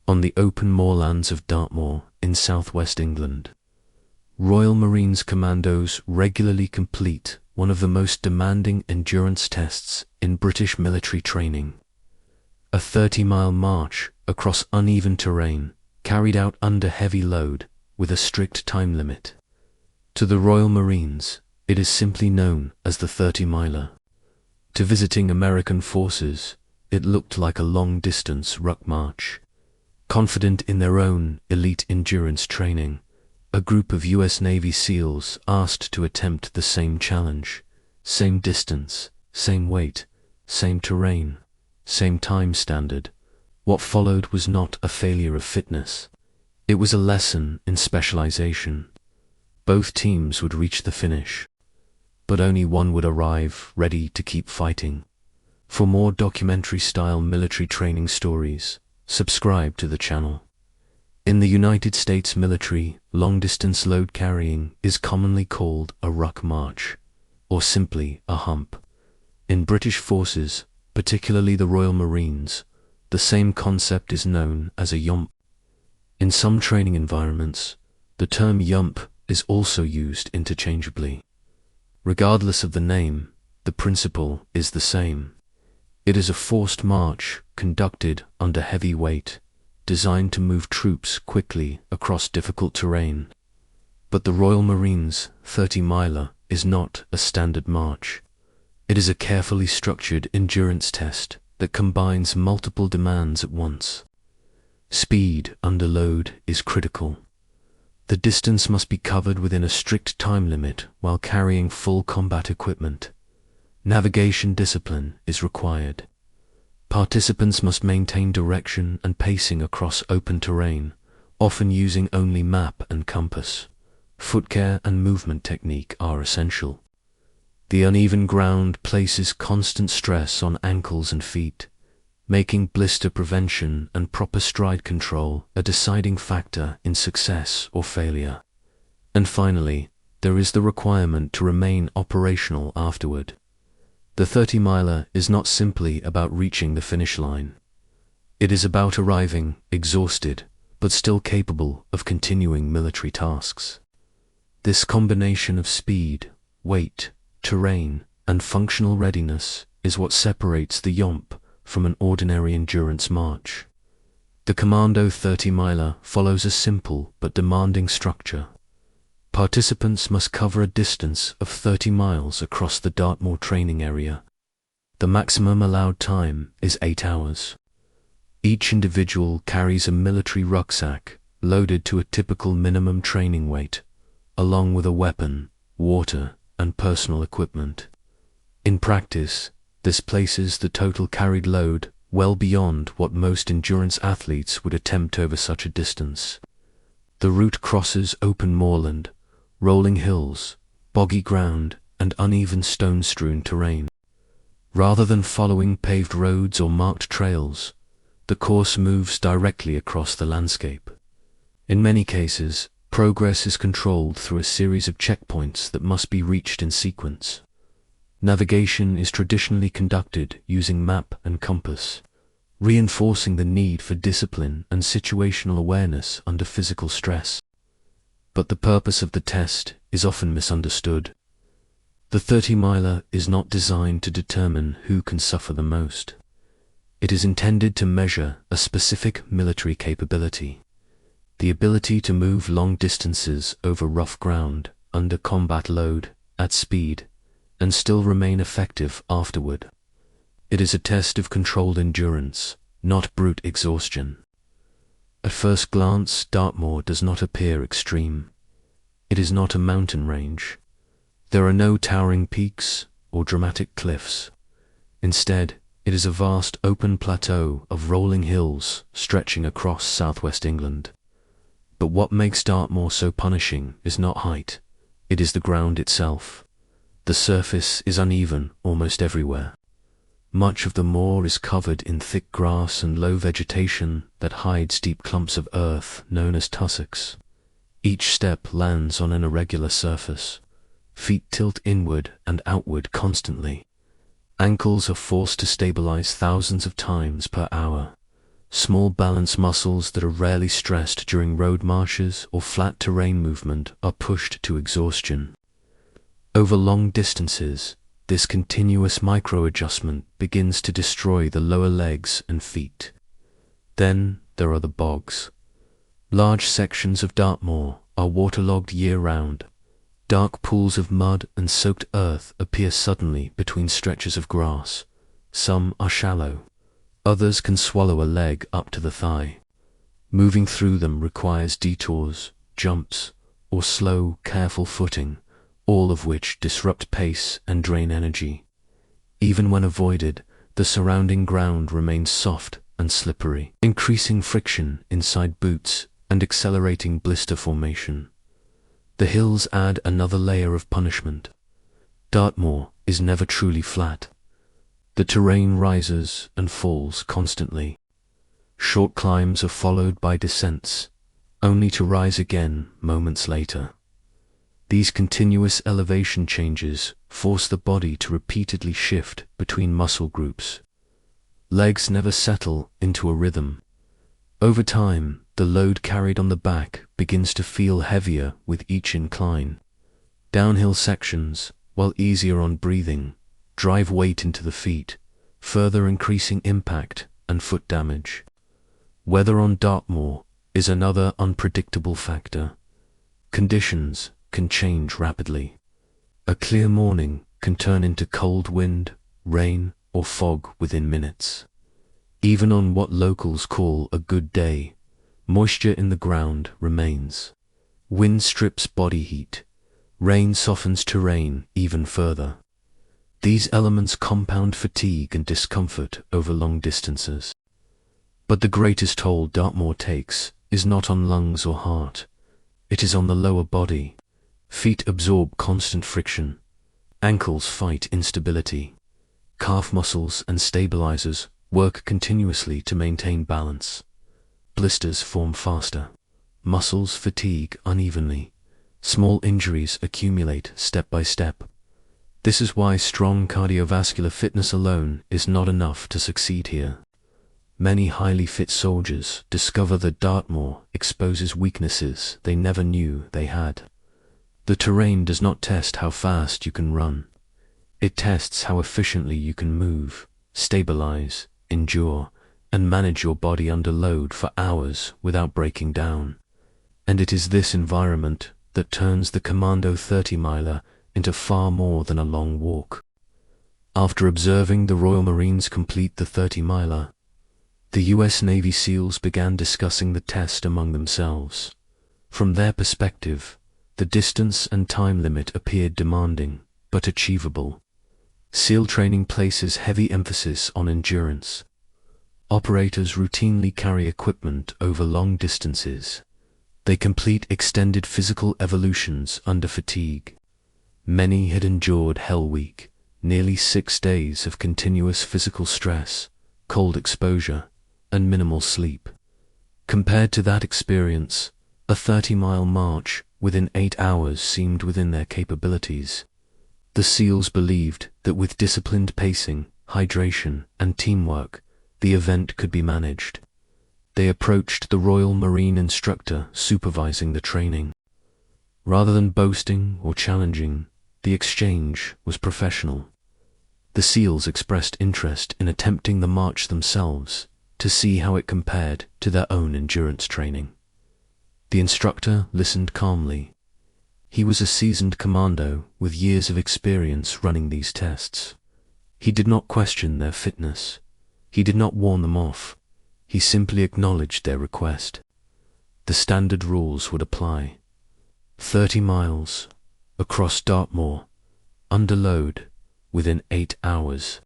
on the open moorlands of Dartmoor in southwest England. Royal Marines Commandos regularly complete one of the most demanding endurance tests in British military training. A 30-mile march across uneven terrain carried out under heavy load with a strict time limit. To the Royal Marines, it is simply known as the 30-miler. To visiting American forces, it looked like a long-distance ruck march. Confident in their own elite endurance training, a group of US Navy SEALs asked to attempt the same challenge. Same distance, same weight, same terrain, same time standard. What followed was not a failure of fitness. It was a lesson in specialization. Both teams would reach the finish, but only one would arrive ready to keep fighting. For more documentary-style military training stories, subscribe to the channel. In the United States military, long-distance load carrying is commonly called a ruck march, or simply a hump. In British forces, particularly the Royal Marines, the same concept is known as a Yomp. In some training environments, the term Yomp is also used interchangeably. Regardless of the name, the principle is the same. It is a forced march conducted under heavy weight, designed to move troops quickly across difficult terrain. But the Royal Marines 30-miler is not a standard march. It is a carefully structured endurance test that combines multiple demands at once. Speed under load is critical. The distance must be covered within a strict time limit while carrying full combat equipment. Navigation discipline is required. Participants must maintain direction and pacing across open terrain, often using only map and compass. Foot care and movement technique are essential. The uneven ground places constant stress on ankles and feet, making blister prevention and proper stride control a deciding factor in success or failure. And finally, there is the requirement to remain operational afterward. The 30-miler is not simply about reaching the finish line. It is about arriving exhausted, but still capable of continuing military tasks. This combination of speed, weight, terrain, and functional readiness is what separates the Yomp from an ordinary endurance march. The Commando 30-miler follows a simple but demanding structure. Participants must cover a distance of 30 miles across the Dartmoor training area. The maximum allowed time is 8 hours. Each individual carries a military rucksack loaded to a typical minimum training weight, along with a weapon, water, and personal equipment. In practice, this places the total carried load well beyond what most endurance athletes would attempt over such a distance. The route crosses open moorland, rolling hills, boggy ground, and uneven stone-strewn terrain. Rather than following paved roads or marked trails, the course moves directly across the landscape. In many cases, progress is controlled through a series of checkpoints that must be reached in sequence. Navigation is traditionally conducted using map and compass, reinforcing the need for discipline and situational awareness under physical stress. But the purpose of the test is often misunderstood. The 30-miler is not designed to determine who can suffer the most. It is intended to measure a specific military capability, the ability to move long distances over rough ground, under combat load, at speed, and still remain effective afterward. It is a test of controlled endurance, not brute exhaustion. At first glance, Dartmoor does not appear extreme. It is not a mountain range. There are no towering peaks or dramatic cliffs. Instead, it is a vast open plateau of rolling hills stretching across southwest England. But what makes Dartmoor so punishing is not height, it is the ground itself. The surface is uneven almost everywhere. Much of the moor is covered in thick grass and low vegetation that hides deep clumps of earth known as tussocks. Each step lands on an irregular surface. Feet tilt inward and outward constantly. Ankles are forced to stabilize thousands of times per hour. Small balance muscles that are rarely stressed during road marches or flat terrain movement are pushed to exhaustion. Over long distances, this continuous micro-adjustment begins to destroy the lower legs and feet. Then there are the bogs. Large sections of Dartmoor are waterlogged year-round. Dark pools of mud and soaked earth appear suddenly between stretches of grass. Some are shallow. Others can swallow a leg up to the thigh. Moving through them requires detours, jumps, or slow, careful footing, all of which disrupt pace and drain energy. Even when avoided, the surrounding ground remains soft and slippery, increasing friction inside boots and accelerating blister formation. The hills add another layer of punishment. Dartmoor is never truly flat. The terrain rises and falls constantly. Short climbs are followed by descents, only to rise again moments later. These continuous elevation changes force the body to repeatedly shift between muscle groups. Legs never settle into a rhythm. Over time, the load carried on the back begins to feel heavier with each incline. Downhill sections, while easier on breathing, drive weight into the feet, further increasing impact and foot damage. Weather on Dartmoor is another unpredictable factor. Conditions can change rapidly. A clear morning can turn into cold wind, rain, or fog within minutes. Even on what locals call a good day, moisture in the ground remains. Wind strips body heat. Rain softens terrain even further. These elements compound fatigue and discomfort over long distances. But the greatest toll Dartmoor takes is not on lungs or heart. It is on the lower body. Feet absorb constant friction. Ankles fight instability. Calf muscles and stabilizers work continuously to maintain balance. Blisters form faster. Muscles fatigue unevenly. Small injuries accumulate step by step. This is why strong cardiovascular fitness alone is not enough to succeed here. Many highly fit soldiers discover that Dartmoor exposes weaknesses they never knew they had. The terrain does not test how fast you can run. It tests how efficiently you can move, stabilize, endure, and manage your body under load for hours without breaking down. And it is this environment that turns the Commando 30-miler into far more than a long walk. After observing the Royal Marines complete the 30-miler, the US Navy SEALs began discussing the test among themselves. From their perspective, the distance and time limit appeared demanding, but achievable. SEAL training places heavy emphasis on endurance. Operators routinely carry equipment over long distances. They complete extended physical evolutions under fatigue. Many had endured Hell Week, nearly 6 days of continuous physical stress, cold exposure, and minimal sleep. Compared to that experience, a 30-mile march within 8 hours seemed within their capabilities. The SEALs believed that with disciplined pacing, hydration, and teamwork, the event could be managed. They approached the Royal Marine instructor supervising the training. Rather than boasting or challenging, the exchange was professional. The SEALs expressed interest in attempting the march themselves to see how it compared to their own endurance training. The instructor listened calmly. He was a seasoned commando with years of experience running these tests. He did not question their fitness. He did not warn them off. He simply acknowledged their request. The standard rules would apply. 30 miles, across Dartmoor, under load, within 8 hours.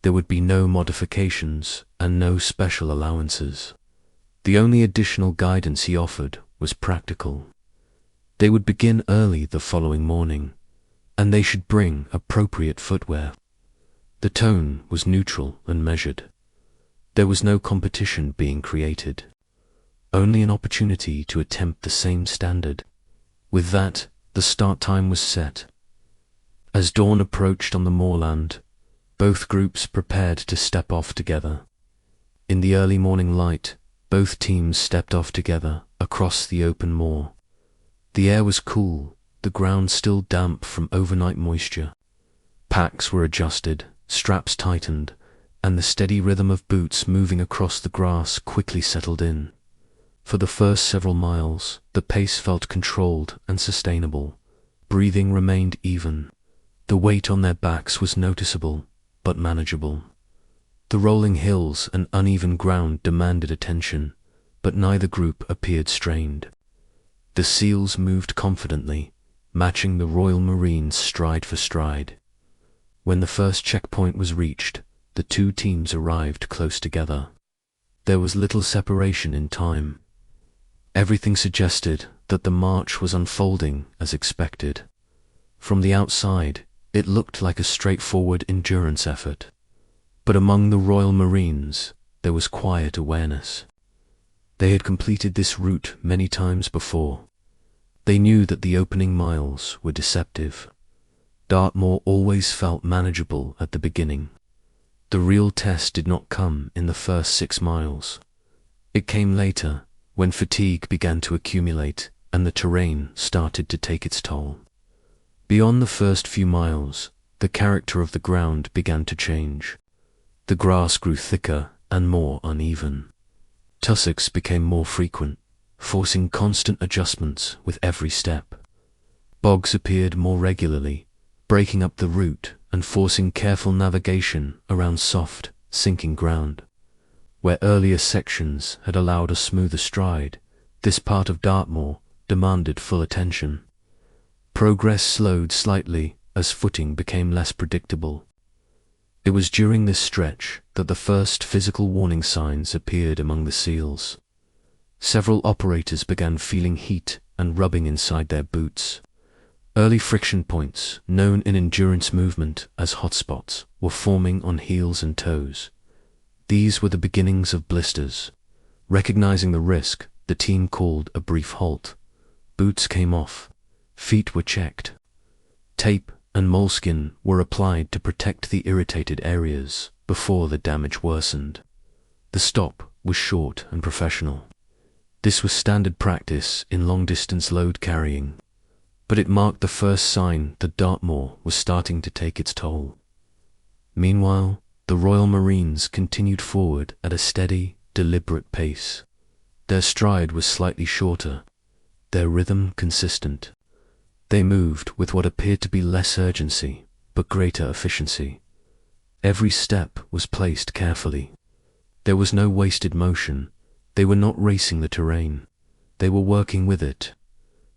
There would be no modifications and no special allowances. The only additional guidance he offered was practical. They would begin early the following morning, and they should bring appropriate footwear. The tone was neutral and measured. There was no competition being created, only an opportunity to attempt the same standard. With that, the start time was set. As dawn approached on the moorland, both groups prepared to step off together. In the early morning light, both teams stepped off together across the open moor. The air was cool, the ground still damp from overnight moisture. Packs were adjusted, straps tightened, and the steady rhythm of boots moving across the grass quickly settled in. For the first several miles, the pace felt controlled and sustainable. Breathing remained even. The weight on their backs was noticeable, but manageable. The rolling hills and uneven ground demanded attention, but neither group appeared strained. The SEALs moved confidently, matching the Royal Marines stride for stride. When the first checkpoint was reached, the two teams arrived close together. There was little separation in time. Everything suggested that the march was unfolding as expected. From the outside, it looked like a straightforward endurance effort. But among the Royal Marines, there was quiet awareness. They had completed this route many times before. They knew that the opening miles were deceptive. Dartmoor always felt manageable at the beginning. The real test did not come in the first 6 miles. It came later, when fatigue began to accumulate and the terrain started to take its toll. Beyond the first few miles, the character of the ground began to change. The grass grew thicker and more uneven. Tussocks became more frequent, forcing constant adjustments with every step. Bogs appeared more regularly, breaking up the route and forcing careful navigation around soft, sinking ground. Where earlier sections had allowed a smoother stride, this part of Dartmoor demanded full attention. Progress slowed slightly as footing became less predictable. It was during this stretch that the first physical warning signs appeared among the SEALs. Several operators began feeling heat and rubbing inside their boots. Early friction points, known in endurance movement as hotspots, were forming on heels and toes. These were the beginnings of blisters. Recognizing the risk, the team called a brief halt. Boots came off. Feet were checked. Tape and moleskin were applied to protect the irritated areas before the damage worsened. The stop was short and professional. This was standard practice in long-distance load carrying, but it marked the first sign that Dartmoor was starting to take its toll. Meanwhile, the Royal Marines continued forward at a steady, deliberate pace. Their stride was slightly shorter, their rhythm consistent. They moved with what appeared to be less urgency, but greater efficiency. Every step was placed carefully. There was no wasted motion. They were not racing the terrain. They were working with it.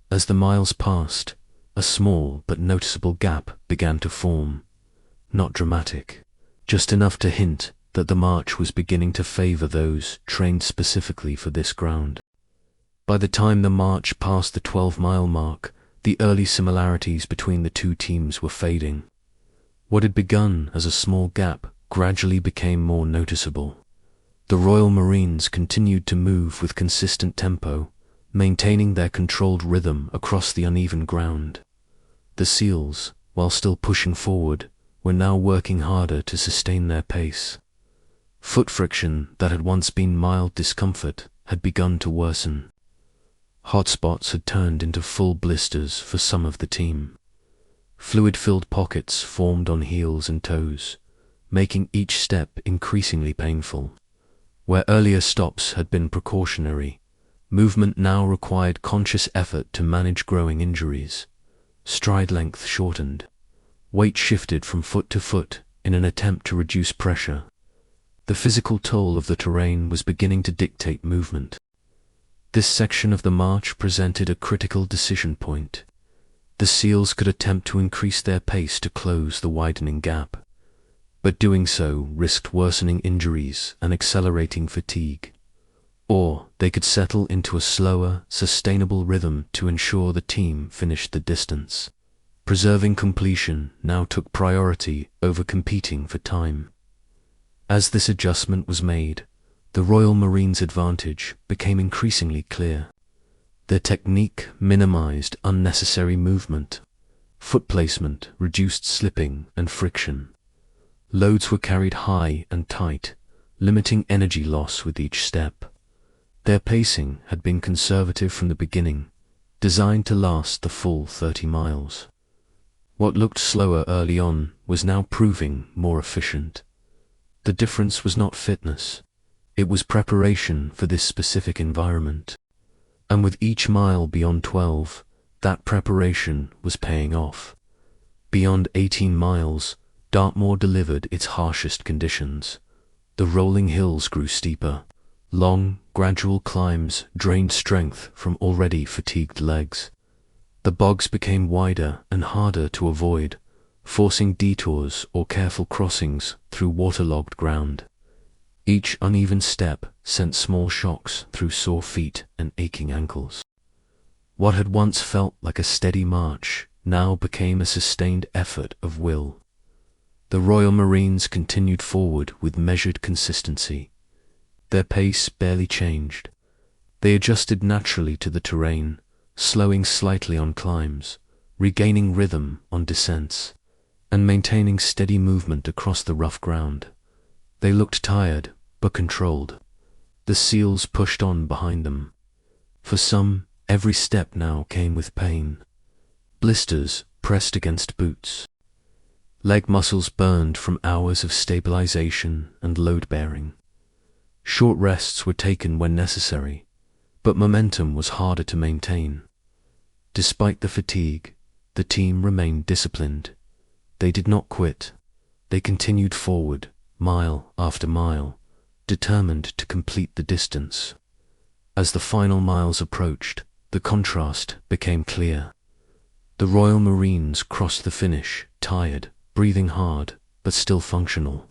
As the miles passed, a small but noticeable gap began to form. Not dramatic, just enough to hint that the march was beginning to favor those trained specifically for this ground. By the time the march passed the 12-mile mark, the early similarities between the two teams were fading. What had begun as a small gap gradually became more noticeable. The Royal Marines continued to move with consistent tempo, maintaining their controlled rhythm across the uneven ground. The SEALs, while still pushing forward, were now working harder to sustain their pace. Foot friction that had once been mild discomfort had begun to worsen. Hotspots had turned into full blisters for some of the team. Fluid-filled pockets formed on heels and toes, making each step increasingly painful. Where earlier stops had been precautionary, movement now required conscious effort to manage growing injuries. Stride length shortened. Weight shifted from foot to foot in an attempt to reduce pressure. The physical toll of the terrain was beginning to dictate movement. This section of the march presented a critical decision point. The SEALs could attempt to increase their pace to close the widening gap, but doing so risked worsening injuries and accelerating fatigue. Or they could settle into a slower, sustainable rhythm to ensure the team finished the distance. Preserving completion now took priority over competing for time. As this adjustment was made, the Royal Marines' advantage became increasingly clear. Their technique minimized unnecessary movement. Foot placement reduced slipping and friction. Loads were carried high and tight, limiting energy loss with each step. Their pacing had been conservative from the beginning, designed to last the full 30 miles. What looked slower early on was now proving more efficient. The difference was not fitness, it was preparation for this specific environment. And with each mile beyond 12, that preparation was paying off. Beyond 18 miles, Dartmoor delivered its harshest conditions. The rolling hills grew steeper. Long, gradual climbs drained strength from already fatigued legs. The bogs became wider and harder to avoid, forcing detours or careful crossings through waterlogged ground. Each uneven step sent small shocks through sore feet and aching ankles. What had once felt like a steady march now became a sustained effort of will. The Royal Marines continued forward with measured consistency. Their pace barely changed. They adjusted naturally to the terrain, slowing slightly on climbs, regaining rhythm on descents, and maintaining steady movement across the rough ground. They looked tired, but controlled. The SEALs pushed on behind them. For some, every step now came with pain. Blisters pressed against boots. Leg muscles burned from hours of stabilization and load-bearing. Short rests were taken when necessary, but momentum was harder to maintain. Despite the fatigue, the team remained disciplined. They did not quit. They continued forward, mile after mile, determined to complete the distance. As the final miles approached, the contrast became clear. The Royal Marines crossed the finish, tired, breathing hard, but still functional.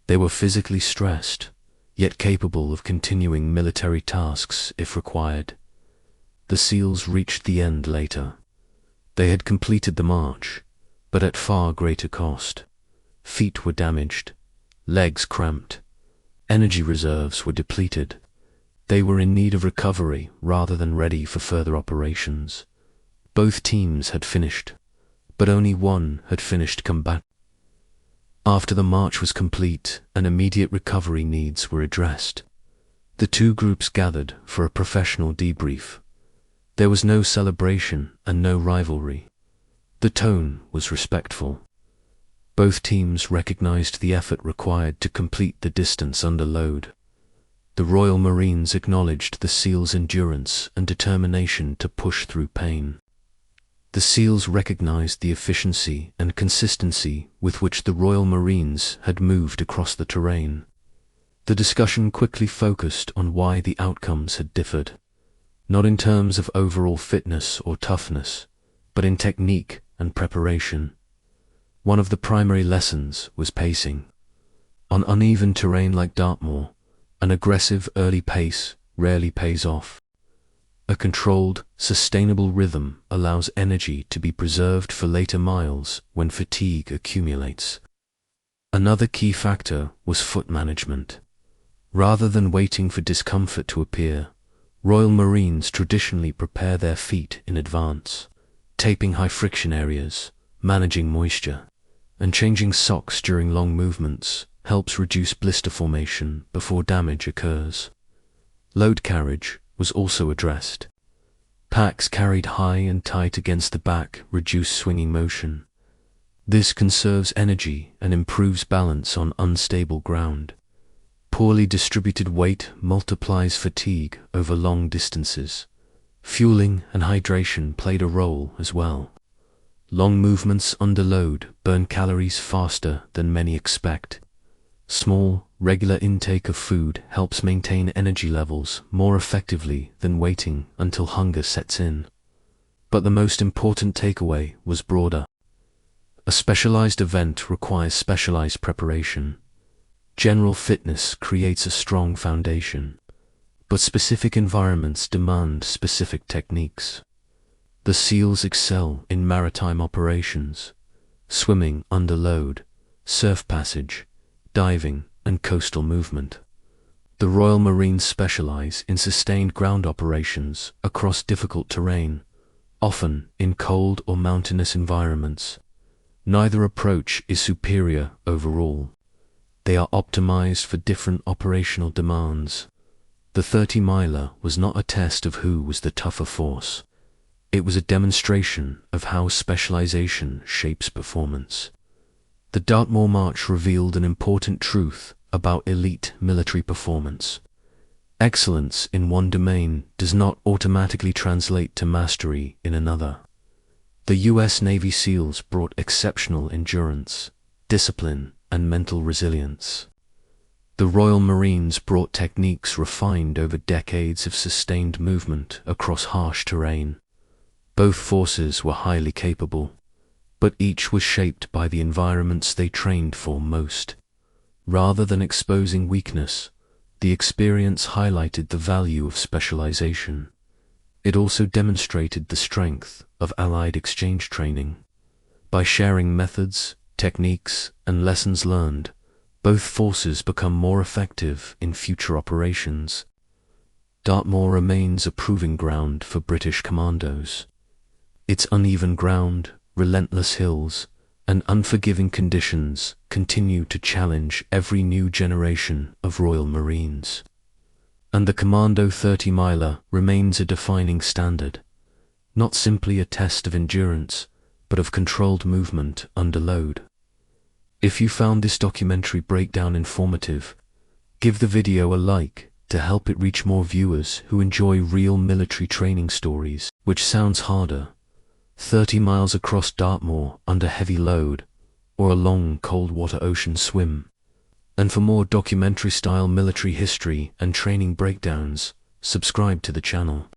They were physically stressed, yet capable of continuing military tasks if required. The SEALs reached the end later. They had completed the march, but at far greater cost. Feet were damaged, legs cramped, energy reserves were depleted. They were in need of recovery rather than ready for further operations. Both teams had finished, but only one had finished combat. After the march was complete and immediate recovery needs were addressed, the two groups gathered for a professional debrief. There was no celebration and no rivalry. The tone was respectful. Both teams recognized the effort required to complete the distance under load. The Royal Marines acknowledged the SEALs' endurance and determination to push through pain. The SEALs recognized the efficiency and consistency with which the Royal Marines had moved across the terrain. The discussion quickly focused on why the outcomes had differed, not in terms of overall fitness or toughness, but in technique and preparation. One of the primary lessons was pacing. On uneven terrain like Dartmoor, an aggressive early pace rarely pays off. A controlled, sustainable rhythm allows energy to be preserved for later miles when fatigue accumulates. Another key factor was foot management. Rather than waiting for discomfort to appear, Royal Marines traditionally prepare their feet in advance, taping high-friction areas, managing moisture, and changing socks during long movements helps reduce blister formation before damage occurs. Load carriage was also addressed. Packs carried high and tight against the back reduce swinging motion. This conserves energy and improves balance on unstable ground. Poorly distributed weight multiplies fatigue over long distances. Fueling and hydration played a role as well. Long movements under load burn calories faster than many expect. Small, regular intake of food helps maintain energy levels more effectively than waiting until hunger sets in. But the most important takeaway was broader. A specialized event requires specialized preparation. General fitness creates a strong foundation, but specific environments demand specific techniques. The SEALs excel in maritime operations, swimming under load, surf passage, diving, and coastal movement. The Royal Marines specialize in sustained ground operations across difficult terrain, often in cold or mountainous environments. Neither approach is superior overall. They are optimized for different operational demands. The 30-miler was not a test of who was the tougher force. It was a demonstration of how specialization shapes performance. The Dartmoor March revealed an important truth about elite military performance. Excellence in one domain does not automatically translate to mastery in another. The U.S. Navy SEALs brought exceptional endurance, discipline, and mental resilience. The Royal Marines brought techniques refined over decades of sustained movement across harsh terrain. Both forces were highly capable, but each was shaped by the environments they trained for most. Rather than exposing weakness, the experience highlighted the value of specialization. It also demonstrated the strength of Allied exchange training. By sharing methods, techniques, and lessons learned, both forces become more effective in future operations. Dartmoor remains a proving ground for British commandos. Its uneven ground, relentless hills, and unforgiving conditions continue to challenge every new generation of Royal Marines. And the Commando 30-miler remains a defining standard, not simply a test of endurance, but of controlled movement under load. If you found this documentary breakdown informative, give the video a like to help it reach more viewers who enjoy real military training stories. Which sounds harder, 30 miles across Dartmoor under heavy load, or a long cold water ocean swim? And for more documentary-style military history and training breakdowns, subscribe to the channel.